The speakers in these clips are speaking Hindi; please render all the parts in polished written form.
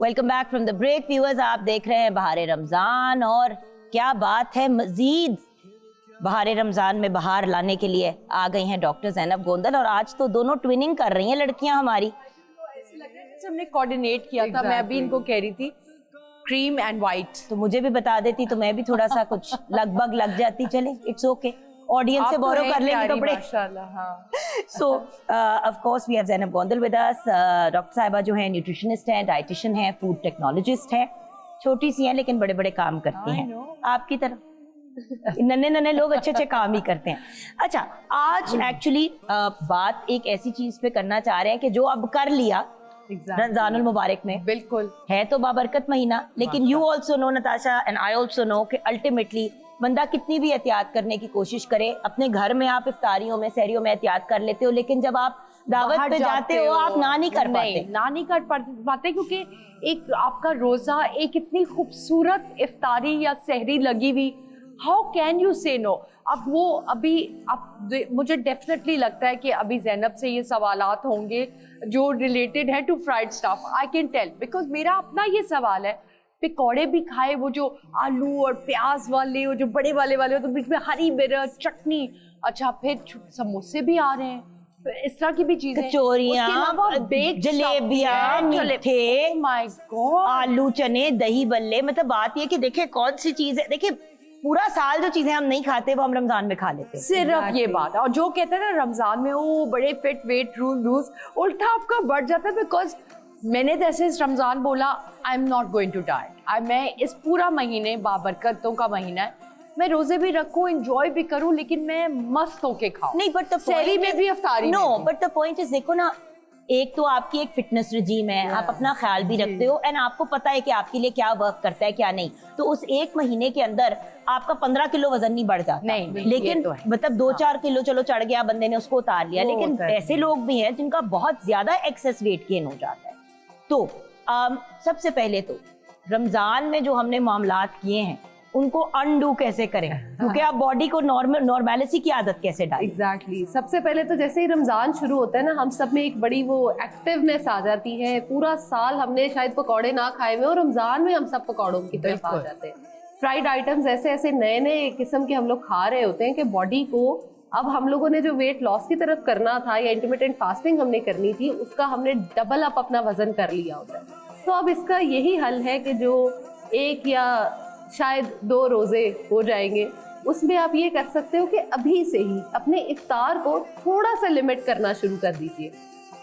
Welcome back from the break viewers, आप देख रहे हैं बहार रमजान। और क्या बात है, मजीद बहार रमजान में बहार लाने के लिए आ गई हैं डॉक्टर ज़ैनब गोंदल। और आज तो दोनों ट्विनिंग कर रही हैं लड़कियां हमारी। हमने कोऑर्डिनेट किया था, मैं अभी इनको कह रही थी क्रीम एंड वाइट, तो मुझे भी बता देती तो मैं भी थोड़ा सा कुछ लगभग लग जाती। चले, इट्स ओके, ऑडियंस से बोरो कर लेंगे कपड़े माशाल्लाह। So of course we have Zainab Gondal with us. Doctor साहिबा जो है न्यूट्रिशनिस्ट हैं, डाइटिशियन हैं, फूड टेक्नोलॉजिस्ट हैं। छोटी सी हैं लेकिन बड़े बड़े काम करती हैं, आपकी तरह नन्हे नन्हे लोग अच्छे अच्छे काम ही करते हैं। अच्छा, आज एक्चुअली बात एक ऐसी चीज पे करना चाह रहे हैं कि जो अब कर लिया रमजानुल मुबारक में, बिल्कुल है तो बाबरकत महीना, लेकिन you also know Natasha and I also know कि अल्टीमेटली बंदा कितनी भी एहतियात करने की कोशिश करे, अपने घर में आप इफ्तारियों में सहरियों में एहतियात कर लेते हो, लेकिन जब आप दावत पे जाते हो आप ना नहीं कर पाते क्योंकि एक आपका रोजा एक इतनी खूबसूरत इफ्तारी या सहरी लगी हुई, हाउ कैन यू से नो। अब वो अभी अब मुझे डेफिनेटली लगता है कि अभी ज़ैनब से ये सवालात होंगे जो रिलेटेड है to fried stuff. I can tell because मेरा अपना ये सवाल है, पकौड़े भी खाए वो जो आलू और प्याज वाले, वो जो बड़े वाले तो बीच में हरी मिर्च चटनी, अच्छा फिर समोसे भी आ रहे हैं, इस तरह की भी चीजें, कचौरियां, जलेबियां, मीठे, माय गॉड, आलू चने, दही बल्ले। मतलब बात ये कि देखिए कौन सी चीज है, देखिए पूरा साल जो चीजें हम नहीं खाते वो हम रमजान में खा लेते हैं, सिर्फ ये बात। और जो कहते हैं ना रमजान में वो बड़े फिट वेट लूज, उल्टा आपका बढ़ जाता है। बिकॉज मैंने जैसे इस रमजान बोला I am not going to diet, मैं इस पूरा महीने बाबरकतों का महीना है, मैं रोजे भी रखूं, एंजॉय भी करूं, लेकिन मैं मस्त होके खाऊं। नहीं बट सहरी में भी अफ्तारी no but the point is, देखो ना, एक तो आपकी एक फिटनेस रजीम है, आप अपना ख्याल भी रखते हो एंड आपको पता है कि आपके लिए क्या वर्क करता है क्या नहीं, तो उस एक महीने के अंदर आपका 15 किलो वजन नहीं बढ़ जाता। नहीं, लेकिन तो मतलब 2-4 किलो चलो चढ़ गया, बंदे ने उसको उतार लिया, लेकिन ऐसे लोग भी हैं जिनका बहुत ज्यादा एक्सेस वेट गेन हो जाता है। तो सबसे पहले तो रमजान में जो हमने मामलात किए हैं उनको अनडू कैसे करें, क्योंकि आप बॉडी को नॉर्मेलिटी की आदत कैसे डालें। एग्जैक्टली सबसे पहले तो जैसे ही रमज़ान शुरू होता है ना, हम सब में एक बड़ी वो एक्टिवनेस आ जाती है। पूरा साल हमने शायद पकौड़े ना खाए हुए और रमज़ान में हम सब पकौड़ों की तरफ आ जाते हैं। फ्राइड आइटम्स ऐसे ऐसे नए नए किस्म के हम लोग खा रहे होते हैं कि बॉडी को, अब हम लोगों ने जो वेट लॉस की तरफ करना था या इंटरमिटेंट फास्टिंग हमने करनी थी, उसका हमने डबल अप अपना वजन कर लिया होता है। तो अब इसका यही हल है कि जो एक या शायद 2 रोजे हो जाएंगे, उसमें आप ये कर सकते हो कि अभी से ही अपने इफ्तार को थोड़ा सा लिमिट करना शुरू कर दीजिए।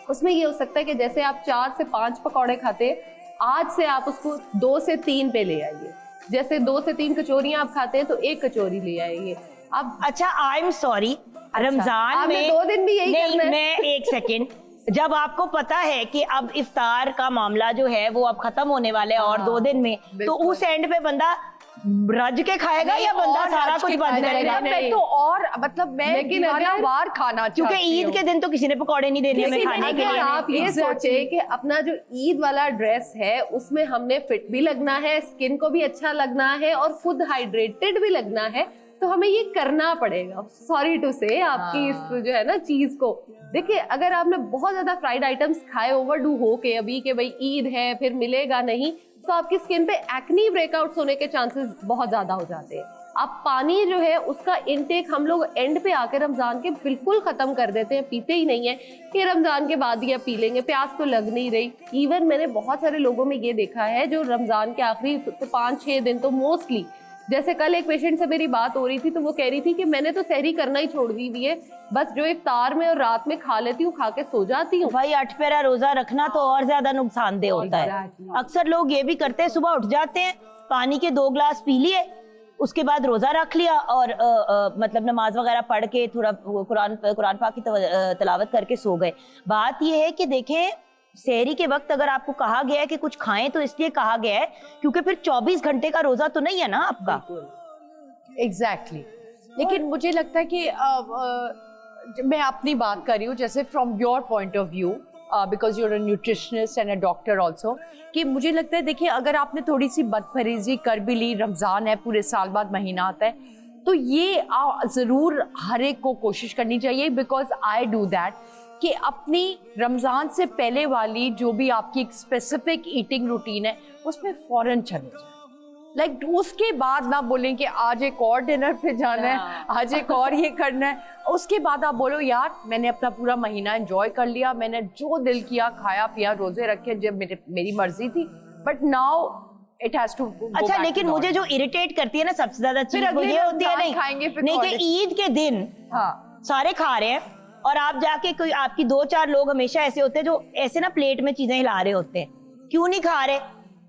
उसमें ये हो सकता है कि जैसे आप 4 से 5 पकौड़े खाते, आज से आप उसको 2 से 3 पे ले आइए। जैसे 2 से 3 कचौरियां आप खाते हैं तो 1 कचौरी ले आइए। अब अच्छा, आई एम सॉरी, रमजान में 2 दिन भी यही नहीं, करना है। मैं एक सेकेंड, जब आपको पता है कि अब इफ्तार का मामला जो है वो अब खत्म होने वाला है और 2 दिन में, तो उस एंड पे बंदा रज के खाएगा या बंदा सारा कुछ बंद करेगा? मैं तो और मतलब मैं लेकिन अगर बार खाना, क्योंकि ईद के दिन तो किसी ने पकौड़े नहीं देने में खाने के लिए। आप ये सोचे कि अपना जो ईद वाला ड्रेस है उसमें हमने फिट भी लगना है, स्किन को भी अच्छा लगना है और खुद हाइड्रेटेड भी लगना है, तो हमें ये करना पड़ेगा। सॉरी टू से आपकी इस जो है ना चीज को, देखिए अगर आपने बहुत ज्यादा फ्राइड आइटम्स खाए ओवरडू हो के अभी कि भाई ईद है फिर मिलेगा नहीं, तो आपकी स्किन पे एक्नी ब्रेकआउट्स होने के चांसेस बहुत ज्यादा हो जाते हैं। आप पानी जो है उसका इनटेक हम लोग एंड पे आकर रमजान के बिल्कुल खत्म कर देते हैं, पीते ही नहीं है कि रमजान के बाद ही आप पी लेंगे, प्यास तो लग नहीं रही। इवन मैंने बहुत सारे लोगों में ये देखा है जो रमजान के आखिरी तो 5-6 दिन तो मोस्टली, जैसे कल एक पेशेंट से मेरी बात हो रही थी तो वो कह रही थी कि मैंने तो सहरी करना ही छोड़ दी हुई है, बस जो इफ्तार में और रात में खा लेती हूँ खा के सो जाती हूँ। भाई 8 पेरा रोजा रखना तो और ज्यादा नुकसानदेह होता है। अक्सर लोग ये भी करते हैं, सुबह उठ जाते हैं, पानी के 2 गिलास पी लिए, उसके बाद रोजा रख लिया और मतलब नमाज वगैरह पढ़ के थोड़ा कुरान पाक की तिलावत करके सो गए। बात ये है कि देखें, सहरी के वक्त अगर आपको कहा गया है कि कुछ खाएं तो इसलिए कहा गया है क्योंकि फिर 24 घंटे का रोजा तो नहीं है ना आपका। एग्जैक्टली लेकिन मुझे लगता है कि मैं अपनी बात कर रही हूँ, जैसे from your point of view, because you're a nutritionist and a doctor also, कि मुझे लगता है देखिए अगर आपने थोड़ी सी बदपरहेजी कर भी ली, रमज़ान है पूरे साल बाद महीना आता है, तो ये ज़रूर हर एक को कोशिश करनी चाहिए, बिकॉज आई डू दैट कि अपनी रमज़ान से पहले वाली जो भी आपकी एक स्पेसिफिक ईटिंग रूटीन है उसमें फ़ौरन चले जाए। लाइक उसके बाद ना बोलें कि आज एक और डिनर पे जाना है, आज एक और ये करना है। उसके बाद आप बोलो यार मैंने अपना पूरा महीना एंजॉय कर लिया, मैंने जो दिल किया खाया पिया, रोजे रखे जब मेरी मर्जी थी, but now it has to. अच्छा, लेकिन मुझे जो इरिटेट करती है ना सबसे ज्यादा चीज वो ये होती है नहीं कि ईद के दिन सारे खा रहे हैं और आप जाके कोई आपकी 2-4 लोग हमेशा ऐसे होते हैं जो ऐसे ना प्लेट में चीजें हिला रहे होते हैं, क्यों नहीं खा रहे?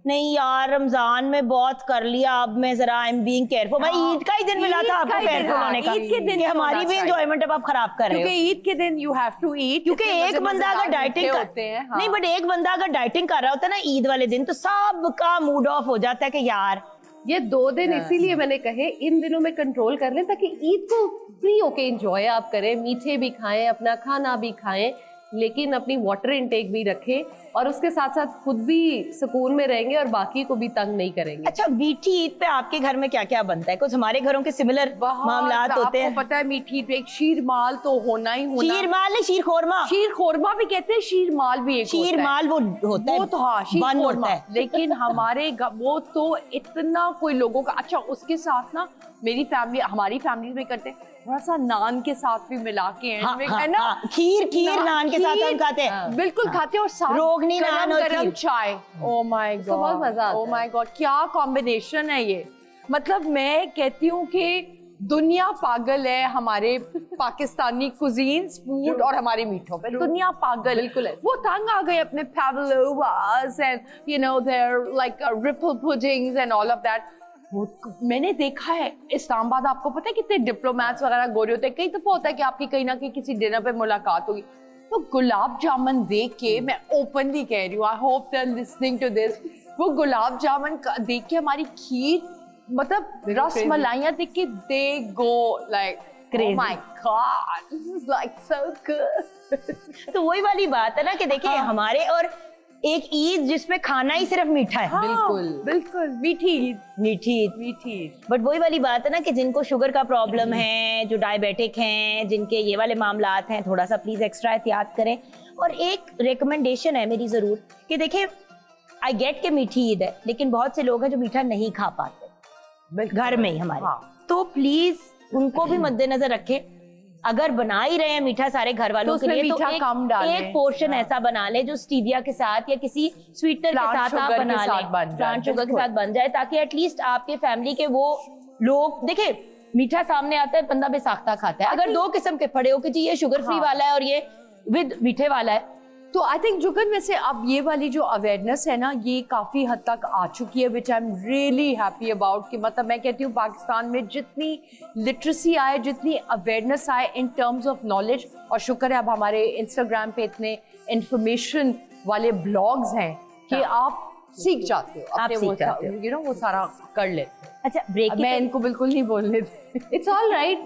नहीं यार रमजान में बहुत कर लिया, अब मैं जरा आई एम बीइंग केयरफुल। भाई ईद का ही दिन मिला था आपको केयरफुल होने का, ईद के दिन हमारी भी एंजॉयमेंट अब आप खराब कर रहे हो, क्योंकि ईद के दिन यू हैव टू ईट। क्योंकि एक बंदा अगर डाइटिंग नहीं, बट एक बंदा अगर डाइटिंग कर रहा होता है ना ईद वाले दिन, तो सबका मूड ऑफ हो जाता है कि यार ये 2 दिन इसीलिए मैंने कहे इन दिनों में कंट्रोल कर लें ताकि ईद को फ्री होके एंजॉय आप करें, मीठे भी खाएं, अपना खाना भी खाएं, लेकिन अपनी वाटर इनटेक भी रखें और उसके साथ साथ खुद भी सुकून में रहेंगे और बाकी को भी तंग नहीं करेंगे। अच्छा, मीठी ईद पे आपके घर में क्या क्या बनता है? कुछ हमारे घरों के सिमिलर मामलात होते हैं। आपको पता है मीठी ईद पे एक शीर माल तो होना ही होना। शीर माल नहीं, शीर खोरमा। शीर खोरमा भी कहते हैं, शीर माल भी एक शीर माल वो होता है, वो तो हाँ शीर बन खोरमा होता है। लेकिन हमारे वो तो इतना कोई लोगों का। अच्छा, उसके साथ ना हमारी फैमिली में करते हैं थोड़ा सा नान के साथ भी मिला के है ना, खीर नान के साथ हम खाते हैं, बिल्कुल खाते हैं, और साथ रोगनी नान और गरम चाय। ओ माय गॉड, बहुत मजा आता है। ओ माय गॉड, क्या कॉम्बिनेशन है ये। मतलब मैं कहती हूँ कि दुनिया पागल है हमारे पाकिस्तानी कुजीन्स फूड और हमारे मीठों पे। दुनिया पागल, बिल्कुल। वो तंग आ गए अपने pavlovas and you know their like ripple puddings and all of that। मैंने देखा है इस्लामाबाद, आपको पता है कितने डिप्लोमेट्स वगैरह गोरे होते हैं। कई दफा होता है कि आपकी कहीं ना कहीं किसी डिनर पे मुलाकात होगी, तो गुलाब जामुन देख के, मैं ओपनली कह रही हूँ, I hope they are listening to this, वो गुलाब जामुन देख के हमारी खीर, मतलब रस मलाइयाँ देख के they go like oh my God, this is like so good. तो वही वाली बात है ना कि देखिए हमारे और एक ईद जिसमें खाना ही सिर्फ मीठा है। बिल्कुल मीठी ईद। बट वही वाली बात है ना कि जिनको शुगर का प्रॉब्लम है, जो डायबिटिक हैं, जिनके ये वाले मामलात हैं, थोड़ा सा प्लीज एक्स्ट्रा एहतियात करें। और एक रिकमेंडेशन है मेरी जरूर कि देखिए आई गेट के मीठी ईद है, लेकिन बहुत से लोग हैं जो मीठा नहीं खा पाते घर में ही हमारे, तो प्लीज उनको भी मद्देनजर रखें। अगर बना ही रहे हैं मीठा सारे घर वालों के लिए, तो एक पोर्शन ऐसा बना ले जो स्टीविया के साथ या किसी स्वीटनर के साथ आप बना लें, प्लांट शुगर के साथ बन जाए, ताकि एटलीस्ट आपके फैमिली के वो लोग देखे मीठा सामने आता है, बंदा बेसाख्ता खाता है। अगर 2 किस्म के पड़े हो कि जी ये शुगर फ्री वाला है और ये विद मीठे वाला है, तो आई थिंक जुगन वैसे अब ये वाली जो अवेयरनेस है ना, ये काफ़ी हद तक आ चुकी है, which I am really happy about. कि मतलब मैं कहती हूँ पाकिस्तान में जितनी लिटरेसी आए, जितनी अवेयरनेस आए इन टर्म्स ऑफ नॉलेज, और शुक्र है अब हमारे इंस्टाग्राम पे इतने इंफॉर्मेशन वाले ब्लॉग्स हैं कि आप सीख जाते हो, अपने वो सारा कर लेते हो। अच्छा, ब्रेक मैं इनको बिल्कुल नहीं बोलने देती। इट्स ऑल राइट,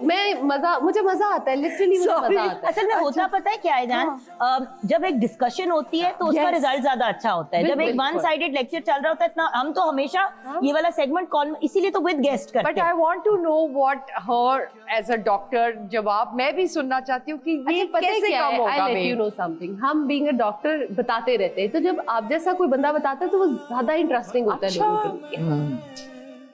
मुझे मजा आता है, लिटरली मुझे मजा आता है। असल में होता पता है क्या है जान, जब एक डिस्कशन होती है तो उसका रिजल्ट ज्यादा अच्छा होता है। जब एक वन साइडेड लेक्चर चल रहा होता है, इतना हम तो हमेशा ये वाला सेगमेंट कॉल, इसीलिए तो विद गेस्ट करते हैं। But I want to know what her as a doctor जवाब, मैं भी सुनना चाहती हूँ कि ये कैसे कम होगा। I let you know something, हम बीइंग अ डॉक्टर बताते रहते हैं, तो जब आप जैसा कोई बंदा बताता है तो वो ज्यादा इंटरेस्टिंग होता है लोगों के लिए।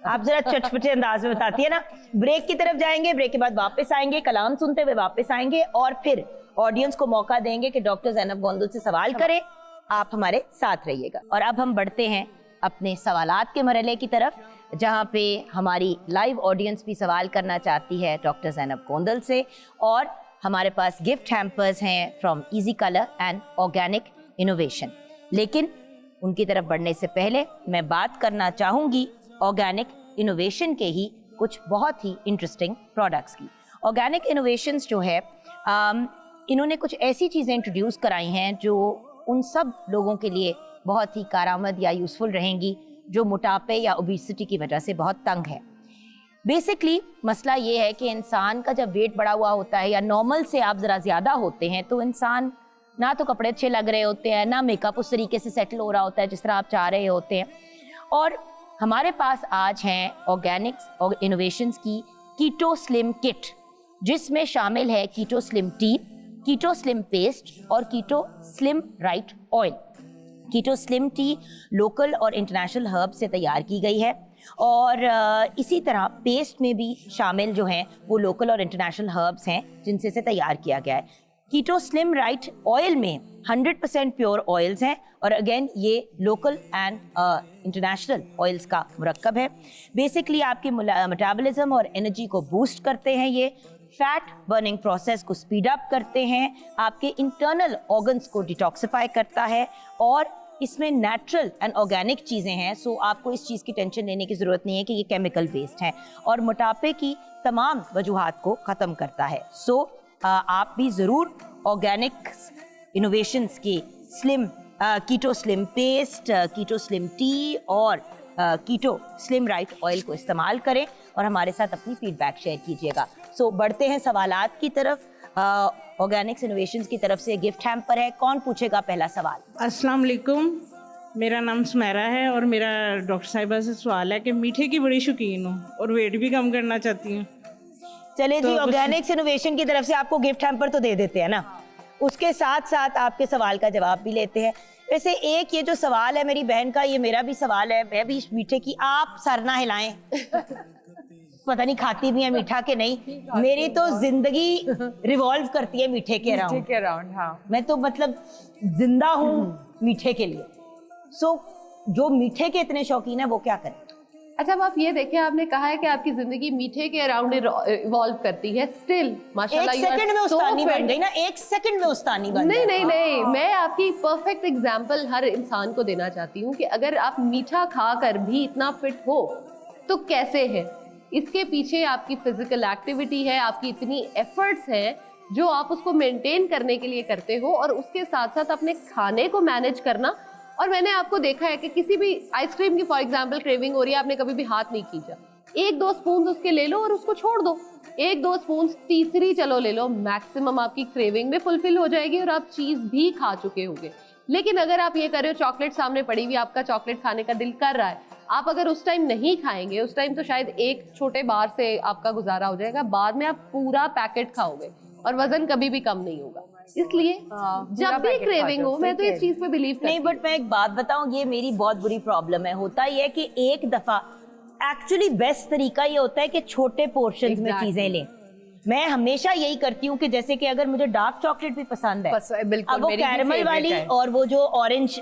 आप जरा चटपटे अंदाज में बताती है ना। ब्रेक की तरफ जाएंगे, ब्रेक के बाद वापस आएंगे, कलाम सुनते हुए वापस आएंगे और फिर ऑडियंस को मौका देंगे कि डॉक्टर ज़ैनब गोंदल से सवाल करें। आप हमारे साथ रहिएगा। और अब हम बढ़ते हैं अपने सवालात के मरहले की तरफ, जहां पे हमारी लाइव ऑडियंस भी सवाल करना चाहती है डॉक्टर ज़ैनब गोंदल से। और हमारे पास गिफ्ट हैम्पर्स हैं from easy colour and organic innovation. लेकिन उनकी तरफ बढ़ने से पहले मैं बात करना चाहूँगी ऑर्गेनिक इनोवेशन के ही कुछ बहुत ही इंटरेस्टिंग प्रोडक्ट्स की। ऑर्गेनिक इनोवेशंस जो है, इन्होंने कुछ ऐसी चीज़ें इंट्रोड्यूस कराई हैं जो उन सब लोगों के लिए बहुत ही कारआमद या यूज़फुल रहेंगी जो मोटापे या ओबेसिटी की वजह से बहुत तंग है। बेसिकली मसला ये है कि इंसान का जब वेट बढ़ा हुआ होता है या नॉर्मल से आप ज़रा ज़्यादा होते हैं, तो इंसान ना तो कपड़े अच्छे लग रहे होते हैं, ना मेकअप उस तरीके से सेटल हो रहा होता है जिस तरह आप चाह रहे होते हैं। और हमारे पास आज हैं ऑर्गेनिक्स और इनोवेशंस की कीटो स्लिम किट, जिसमें शामिल है कीटो स्लिम टी, कीटो स्लिम पेस्ट और कीटो स्लिम राइट ऑयल। कीटो स्लिम टी लोकल और इंटरनेशनल हर्ब से तैयार की गई है और इसी तरह पेस्ट में भी शामिल जो हैं वो लोकल और इंटरनेशनल हर्ब्स हैं जिनसे इसे तैयार किया गया है। कीटो स्लिम राइट ऑयल में 100% प्योर ऑयल्स हैं और अगेन ये लोकल एंड इंटरनेशनल ऑयल्स का मुरक्कब है। बेसिकली आपके मेटाबॉलिज्म और एनर्जी को बूस्ट करते हैं, ये फैट बर्निंग प्रोसेस को स्पीड अप करते हैं, आपके इंटरनल ऑर्गन्स को डिटॉक्सिफाई करता है और इसमें नेचुरल एंड ऑर्गेनिक चीज़ें हैं। सो आपको इस चीज़ की टेंशन लेने की ज़रूरत नहीं है कि ये केमिकल बेस्ड हैं और मोटापे की तमाम वजूहात को ख़त्म करता है। सो आप भी ज़रूर ऑर्गेनिक इनोवेशंस के स्लिम कीटो स्लिम पेस्ट, कीटो स्लिम टी और कीटो स्लिम राइट ऑयल को इस्तेमाल करें और हमारे साथ अपनी फीडबैक शेयर कीजिएगा। सो बढ़ते हैं सवालात की तरफ। ऑर्गेनिक्स इनोवेशंस की तरफ से गिफ्ट हैम्पर है। कौन पूछेगा पहला सवाल? अस्सलाम वालेकुम, मेरा नाम सुमेरा है और मेरा डॉक्टर साहिबा से सवाल है कि मीठे की बड़ी शौकीन हूँ और वेट भी कम करना चाहती हूँ। चले जी, तो ऑर्गेनिक्स इनोवेशन की तरफ से आपको गिफ्ट हैम्पर तो दे देते हैं ना, उसके साथ साथ आपके सवाल का जवाब भी लेते हैं। वैसे एक ये जो सवाल है मेरी बहन का, ये मेरा भी सवाल है, मैं भी मीठे की, आप सर ना हिलाएं पता नहीं खाती भी है मीठा के नहीं, मेरी तो जिंदगी रिवॉल्व करती है मीठे के अराउंड। हाँ। मैं तो मतलब जिंदा हूँ मीठे के लिए। सो जो मीठे के इतने शौकीन है वो क्या करें? अच्छा, अब आप ये देखें, आपने कहा है कि आपकी जिंदगी मीठे के अराउंड इवॉल्व करती है, स्टिल माशाल्लाह एक सेकंड में उस्तानी बन गई ना, एक सेकंड में उस्तानी बन नहीं नहीं नहीं, मैं आपकी परफेक्ट एग्जांपल हर इंसान को देना चाहती हूँ कि अगर आप मीठा खाकर भी इतना फिट हो तो कैसे है। इसके पीछे आपकी फिजिकल एक्टिविटी है, आपकी इतनी एफर्ट्स हैं जो आप उसको मेंटेन करने के लिए करते हो और उसके साथ साथ अपने खाने को मैनेज करना। और मैंने आपको देखा है कि किसी भी आइसक्रीम की फॉर एग्जांपल क्रेविंग हो रही है, आपने कभी भी हाथ नहीं खींचा, 1-2 स्पून उसके ले लो और उसको छोड़ दो, 1-2 स्पून तीसरी चलो ले लो, मैक्सिमम आपकी क्रेविंग में फुलफिल हो जाएगी और आप चीज भी खा चुके होंगे। लेकिन अगर आप ये कर रहे हो, चॉकलेट सामने पड़ी हुई, आपका चॉकलेट खाने का दिल कर रहा है, आप अगर उस टाइम नहीं खाएंगे, उस टाइम तो शायद एक छोटे बार से आपका गुजारा हो जाएगा, बाद में आप पूरा पैकेट खाओगे और वजन कभी भी कम नहीं होगा। इसलिए जब भी क्रेविंग हो, मैं तो इस चीज पे बिलीव करती हूँ। नहीं, बट मैं एक बात बताऊं, ये मेरी बहुत बुरी प्रॉब्लम है। होता ये है कि एक दफा एक्चुअली बेस्ट तरीका ये होता है कि छोटे पोर्शंस में चीजें लें। मैं हमेशा यही करती हूँ कि जैसे कि अगर मुझे डार्क चॉकलेट भी पसंद है, बिल्कुल, अब वो कैरमल वाली और वो जो ऑरेंज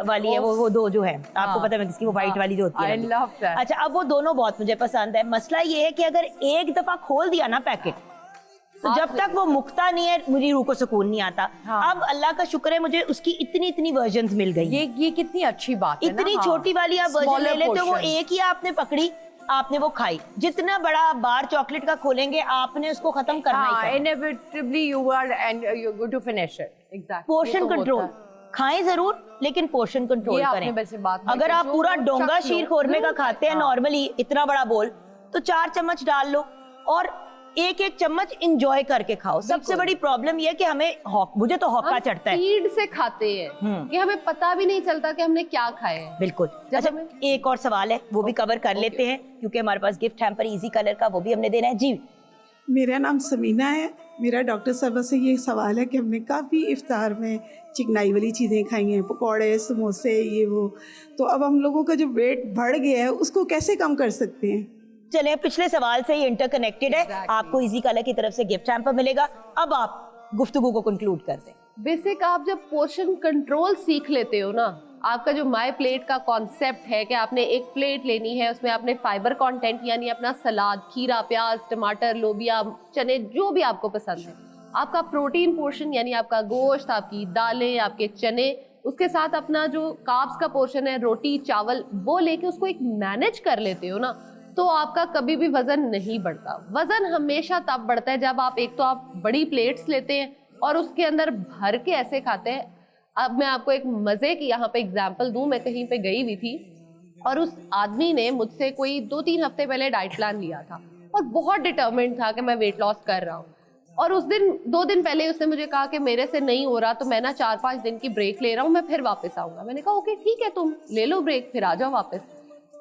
वाली है, वो दो जो है, आपको पता है किसकी, वो व्हाइट वाली जो होती है। अच्छा, अब वो दोनों बहुत मुझे पसंद है। मसला ये है कि अगर एक दफा खोल दिया ना पैकेट, तो जब तक वो मुकता नहीं है मुझे रूह को सुकून नहीं आता। अब अल्लाह का शुक्र है मुझे उसकी इतनी वर्जन्स मिल गई। ये कितनी अच्छी बात है ना। इतनी छोटी वाली आप वर्जन ले लेते हो, वो एक ही आपने पकड़ी, आपने वो खाई। जितना बड़ा बार चॉकलेट का खोलेंगे आपने उसको खत्म करना ही करना। inevitably you are and you're going to finish it. Exactly. Portion control खाएं जरूर, लेकिन पोर्शन कंट्रोल करें। अगर आप पूरा डोंगा शीर खोरमे का खाते हैं नॉर्मली इतना बड़ा बोल, तो 4 चम्मच डाल लो और एक चम्मच इंजॉय करके खाओ। सबसे बड़ी प्रॉब्लम ये है कि हमें मुझे तो हौका चढ़ता है, स्पीड से खाते हैं कि हमें पता भी नहीं चलता कि हमने क्या खाया है। बिल्कुल। अच्छा, एक और सवाल है, वो भी कवर कर लेते हैं क्योंकि हमारे पास गिफ्ट हैम्पर इजी कलर का वो भी हमने देना है। जी, मेरा नाम समीना है। मेरा डॉक्टर साहबा से ये सवाल है कि हमने काफ़ी इफ्तार में चिकनाई वाली चीज़ें खाई हैं, पकौड़े, समोसे, ये वो, तो अब हम लोगों का जो वेट बढ़ गया है उसको कैसे कम कर सकते हैं? चले, पिछले सवाल से ये इंटरकनेक्टेड है। आपको इजी कलर की तरफ से गिफ्ट हैम्पर मिलेगा। अब आप गुफ्तगू को कंक्लूड कर दें। बेसिक आप जब पोर्शन कंट्रोल सीख लेते हो ना, आपका जो माय प्लेट का कॉन्सेप्ट है कि आपने एक प्लेट लेनी है, उसमें आपने फाइबर कंटेंट यानी अपना सलाद, खीरा, प्याज, टमाटर, लोबिया, चने, जो भी आपको पसंद है, आपका प्रोटीन पोर्शन यानी आपका गोश्त, आपकी दालें, आपके चने, उसके साथ अपना जो कार्ब्स का पोर्शन है, रोटी, चावल, वो लेके उसको एक मैनेज कर लेते हो ना, तो आपका कभी भी वजन नहीं बढ़ता। वजन हमेशा तब बढ़ता है जब आप एक तो आप बड़ी प्लेट्स लेते हैं और उसके अंदर भर के ऐसे खाते हैं। अब मैं आपको एक मजे की यहाँ पे एग्जांपल दूं। मैं कहीं पे गई हुई थी और उस आदमी ने मुझसे कोई 2-3 हफ्ते पहले डाइट प्लान लिया था और बहुत डिटर्मिन्ड था कि मैं वेट लॉस कर रहा हूँ। और उस दिन 2 दिन पहले उसने मुझे कहा कि मेरे से नहीं हो रहा, तो मैं ना 4-5 दिन की ब्रेक ले रहा हूँ, मैं फिर वापस आऊंगा। मैंने कहा ओके ठीक है, तुम ले लो ब्रेक, फिर आ जाओ वापस।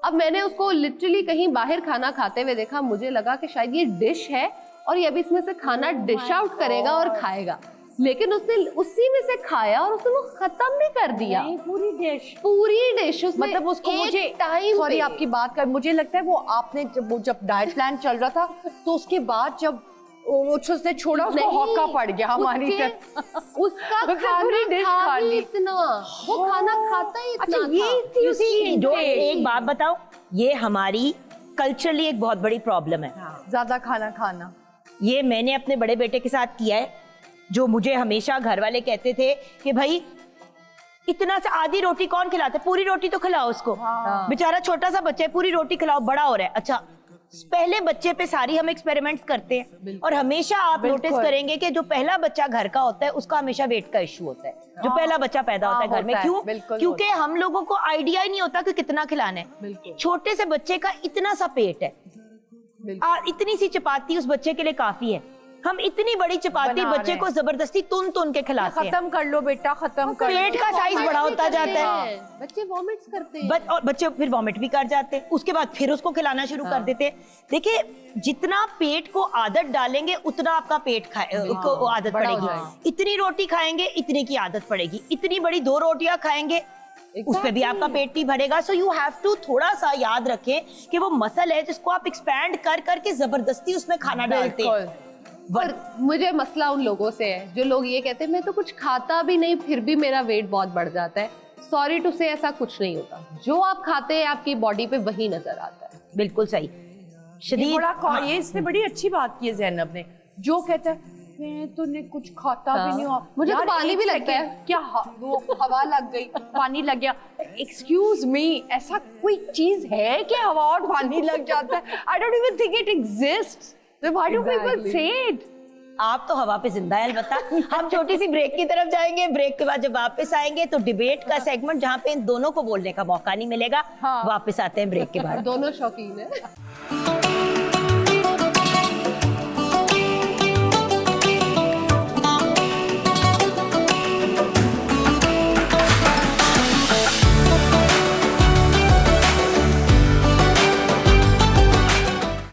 अब मैंने उसको लिटरली कहीं बाहर खाना खाते हुए देखा, मुझे लगा कि शायद ये डिश है और ये अभी इसमें से खाना डिश आउट करेगा और खाएगा। लेकिन उसने उसी में से खाया और उसने वो खत्म भी कर दिया। पूरी डिश उसने मतलब उसको मुझे टाइम सॉरी आपकी बात कर, मुझे लगता है वो आपने जब डाइट प्लान चल रहा था तो उसके बाद जब उसने छोड़ा उसको हौका पड़ गया हमारी तरफ। उसका उसने खाना पूरी डिश खा खा ही ली। इतना, वो खाना खाता ही इतना अच्छा ये था। थी You see, उसकी जो dish। एक बात बताओ, ये हमारी कल्चरली एक बहुत बड़ी प्रॉब्लम है। ज्यादा खाना खाना। ये मैंने अपने बड़े बेटे के साथ किया है, जो मुझे हमेशा घर वाले कहते थे कि भाई इतना सा आधी रोटी कौन खिलाता है, पूरी रोटी तो खिलाओ उसको। बेचारा छोटा सा बच्चा है, पूरी रोटी खिलाओ, बड़ा हो रहा है। अच्छा, पहले बच्चे पे सारी हम एक्सपेरिमेंट्स करते हैं और हमेशा आप नोटिस करेंगे कि जो पहला बच्चा घर का होता है उसका हमेशा वेट का इश्यू होता है, जो पहला बच्चा पैदा होता है घर में। क्यों? क्योंकि हम लोगों को आइडिया ही नहीं होता कि कितना खिलाना है। छोटे से बच्चे का इतना सा पेट है, इतनी सी चपाती उस बच्चे के लिए काफी है। हम इतनी बड़ी चपाती बच्चे को जबरदस्ती तुन के खिलाते हैं। खत्म कर लो बेटा, खत्म कर लो। पेट का साइज बड़ा होता जाता है, बच्चे वॉमिट्स करते हैं। और बच्चे फिर वॉमिट भी कर जाते हैं, उसके बाद फिर उसको खिलाना शुरू कर देते हैं। देखिए, जितना पेट को आदत डालेंगे उतना आपका पेट को आदत पड़ेगी। इतनी रोटी खाएंगे इतने की आदत पड़ेगी, इतनी बड़ी 2 रोटियां खाएंगे उस पे भी आपका पेट नहीं भरेगा। सो यू हैव टू थोड़ा सा याद रखें कि वो मसल है जिसको आप एक्सपैंड कर करके जबरदस्ती उसमें खाना डालते हैं। पर मुझे मसला उन लोगों से है जो लोग ये कहते हैं मैं तो कुछ खाता भी नहीं फिर भी मेरा वेट बहुत बढ़ जाता है। सॉरी टू से ऐसा कुछ नहीं होता, जो आप खाते हैं आपकी बॉडी पे वही नजर आता है। बिल्कुल सही। शदीद, ये इसने बड़ी अच्छी बात की है ज़ैनब ने, जो कहता है मैं तो नहीं कुछ खाता भी नहीं हूँ, मुझे तो यार, पानी एक भी लगता है। सेकंड, क्या वो हवा लग गई, पानी लग गया। एक्सक्यूज मी, ऐसा कोई चीज है कि हवा और पानी लग जाता है? I don't even think it exists. Why do people से इट? आप तो हवा पे जिंदा है। अलबत्ता हम छोटी सी ब्रेक की तरफ जाएंगे। ब्रेक के बाद जब वापस आएंगे तो डिबेट का सेगमेंट जहाँ पे इन दोनों को बोलने का मौका नहीं मिलेगा। वापस आते हैं ब्रेक के बाद। दोनों शौकीन है।